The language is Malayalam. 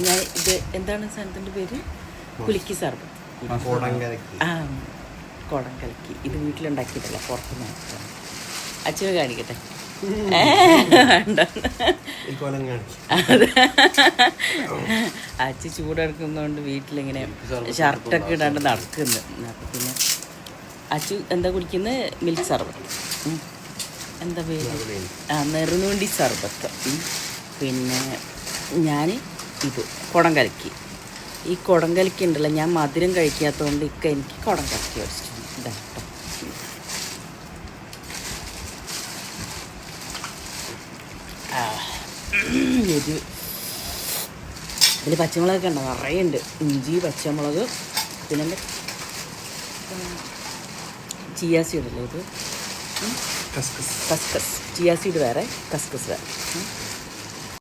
ഞാൻ ഇത് എന്താണ് സാധനത്തിൻ്റെ പേര്? കുലുക്കി സർബത്ത്. ആ, കുടം കലക്കി. ഇത് വീട്ടിലുണ്ടാക്കിയിട്ടല്ല, പുറത്തുനിന്ന് അച്ഛനെ കാണിക്കട്ടെ. അച്ഛൻ ചൂടെടുക്കുന്നതുകൊണ്ട് വീട്ടിലിങ്ങനെ ഷർട്ടൊക്കെ ഇടാണ്ട് നടക്കുന്നു. അപ്പം പിന്നെ അച്ഛൻ എന്താ കുടിക്കുന്നത്? മിൽക്ക് സർബത്ത്. എന്താ പേര്? നെറുനൂണ്ടി സർബത്ത്. പിന്നെ ഞാൻ ഇത് കുടം കലക്കി. ഈ കുടം കലക്കി ഉണ്ടല്ലോ, ഞാൻ മധുരം കഴിക്കാത്തതുകൊണ്ട് എനിക്ക് കുടം കലക്കി മേടിച്ചിട്ടുണ്ട്. ഇതാ കേട്ടോ. ഇതിൽ പച്ചമുളകൊക്കെ ഉണ്ടോ? നിറയെ ഉണ്ട്. ഇഞ്ചി, പച്ചമുളക്, പിന്നെ ചിയാ സീഡല്ലേ ഇത്? കസ്കസ്. ചിയാ സീഡ് വേറെ, കസ്കസ് വേറെ.